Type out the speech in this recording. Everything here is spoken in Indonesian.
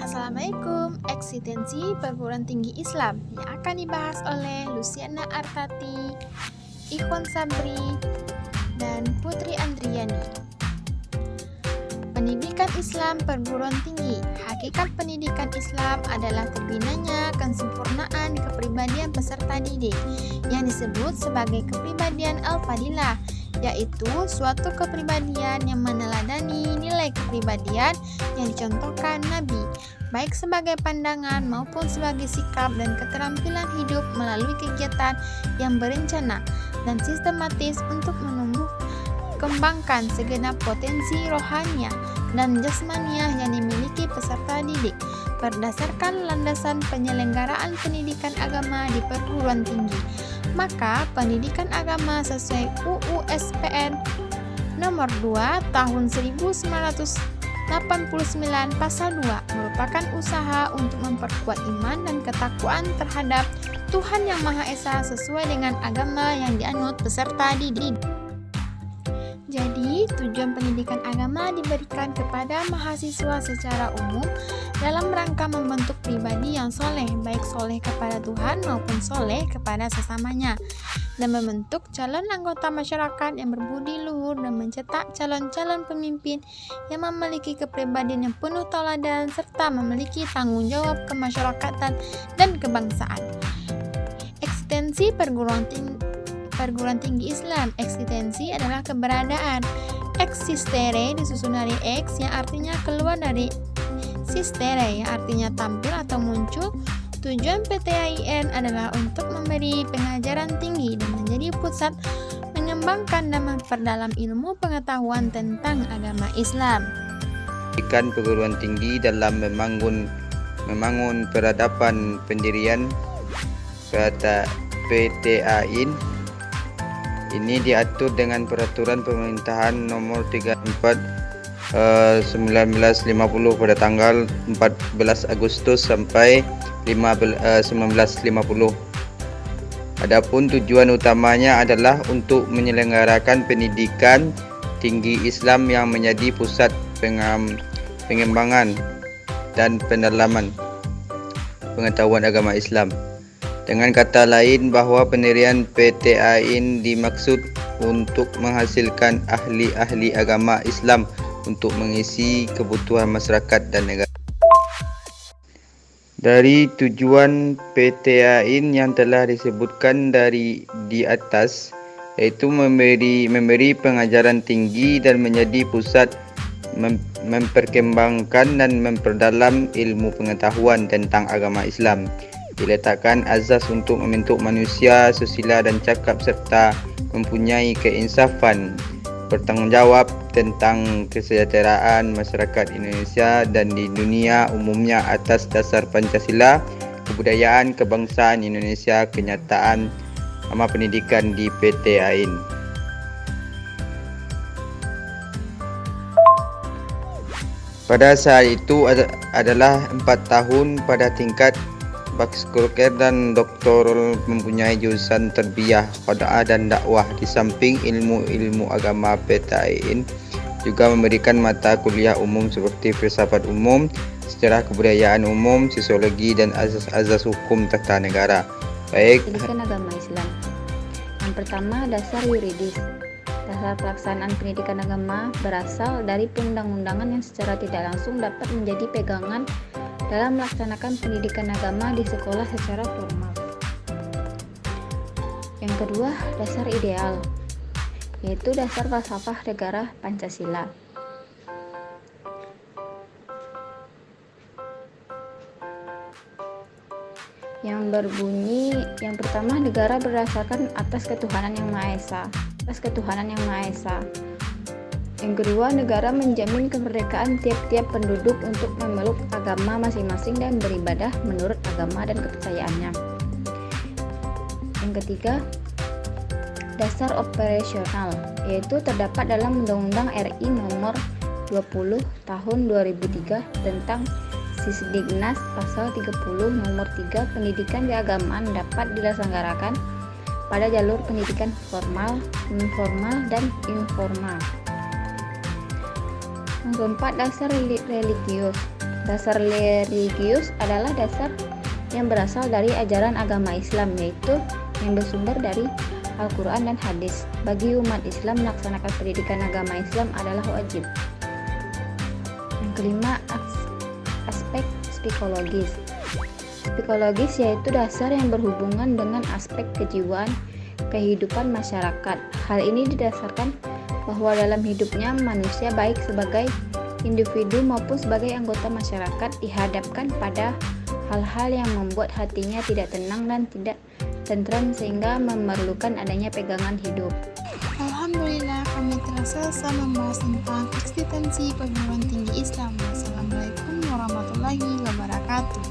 Assalamualaikum, eksistensi perguruan tinggi Islam yang akan dibahas oleh Luciana Artati, Ikhwan Sabri, dan Putri Andriani. Pendidikan Islam perguruan tinggi. Hakikat pendidikan Islam adalah terbinanya kesempurnaan kepribadian peserta didik yang disebut sebagai kepribadian al-fadilah, yaitu suatu kepribadian yang meneladani nilai kepribadian yang dicontohkan Nabi, baik sebagai pandangan maupun sebagai sikap dan keterampilan hidup melalui kegiatan yang berencana dan sistematis untuk menumbuh kembangkan segenap potensi rohania dan jasmaniah yang dimiliki peserta didik berdasarkan landasan penyelenggaraan pendidikan agama di perguruan tinggi. Maka pendidikan agama sesuai UU SPN nomor 2 tahun 1989 pasal 2 merupakan usaha untuk memperkuat iman dan ketakwaan terhadap Tuhan Yang Maha Esa sesuai dengan agama yang dianut peserta didik. Jadi, tujuan pendidikan agama diberikan kepada mahasiswa secara umum dalam rangka membentuk pribadi yang soleh, baik soleh kepada Tuhan maupun soleh kepada sesamanya, dan membentuk calon anggota masyarakat yang berbudi luhur dan mencetak calon-calon pemimpin yang memiliki kepribadian yang penuh tauladan serta memiliki tanggung jawab kemasyarakatan dan kebangsaan. Eksistensi perguruan tinggi Islam. Eksistensi adalah keberadaan. Existere disusun dari ex yang artinya keluar dari sistere yang artinya tampil atau muncul. Tujuan PTAIN adalah untuk memberi pengajaran tinggi dan menjadi pusat mengembangkan dan memperdalam ilmu pengetahuan tentang agama Islam. Pendidikan perguruan tinggi dalam membangun peradaban pendirian PTAIN ini diatur dengan Peraturan Pemerintahan Nomor 34 1950 pada tanggal 14 Agustus sampai 1950. Adapun tujuan utamanya adalah untuk menyelenggarakan pendidikan tinggi Islam yang menjadi pusat pengembangan dan pendalaman pengetahuan agama Islam. Dengan kata lain, bahwa pendirian PTAIN dimaksud untuk menghasilkan ahli-ahli agama Islam untuk mengisi kebutuhan masyarakat dan negara. Dari tujuan PTAIN yang telah disebutkan di atas, yaitu memberi pengajaran tinggi dan menjadi pusat memperkembangkan dan memperdalam ilmu pengetahuan tentang agama Islam, diletakkan azas untuk membentuk manusia susila dan cakap serta mempunyai keinsafan, bertanggungjawab tentang kesejahteraan masyarakat Indonesia dan di dunia umumnya atas dasar Pancasila, kebudayaan kebangsaan Indonesia, kenyataan amal pendidikan di PTAIN. Pada saat itu adalah 4 tahun pada tingkat Bachelor dan Doktor, mempunyai jurusan Tarbiyah, Qada'ah dan Dakwah. Di samping ilmu-ilmu agama, PTAIN juga memberikan mata kuliah umum seperti filsafat umum, sejarah kebudayaan umum, sosiologi dan azas-azas hukum tata negara. Baik. Pendidikan agama Islam. Yang pertama, dasar yuridis. Dasar pelaksanaan pendidikan agama berasal dari perundang-undangan yang secara tidak langsung dapat menjadi pegangan dalam melaksanakan pendidikan agama di sekolah secara formal. Yang kedua, dasar ideal, yaitu dasar falsafah negara Pancasila. Yang berbunyi, yang pertama, negara berdasarkan atas ketuhanan yang Maha Esa. Yang kedua, negara menjamin kemerdekaan tiap-tiap penduduk untuk memeluk agama masing-masing dan beribadah menurut agama dan kepercayaannya. Yang ketiga, dasar operasional, yaitu terdapat dalam Undang-Undang RI Nomor 20 Tahun 2003 tentang Sisdiknas Pasal 30 Nomor 3, pendidikan keagamaan dapat dilaksanakan pada jalur pendidikan formal, informal, dan informal. Yang keempat, dasar religius. Dasar religius adalah dasar yang berasal dari ajaran agama Islam, yaitu yang bersumber dari Al-Quran dan hadis. Bagi umat Islam, melaksanakan pendidikan agama Islam adalah wajib. Yang kelima, aspek psikologis. Psikologis yaitu dasar yang berhubungan dengan aspek kejiwaan kehidupan masyarakat. Hal ini didasarkan bahwa dalam hidupnya manusia baik sebagai individu maupun sebagai anggota masyarakat dihadapkan pada hal-hal yang membuat hatinya tidak tenang dan tidak tentram sehingga memerlukan adanya pegangan hidup. Alhamdulillah, kami telah selesai membahas tentang eksistensi perguruan tinggi Islam. Wassalamualaikum warahmatullahi wabarakatuh.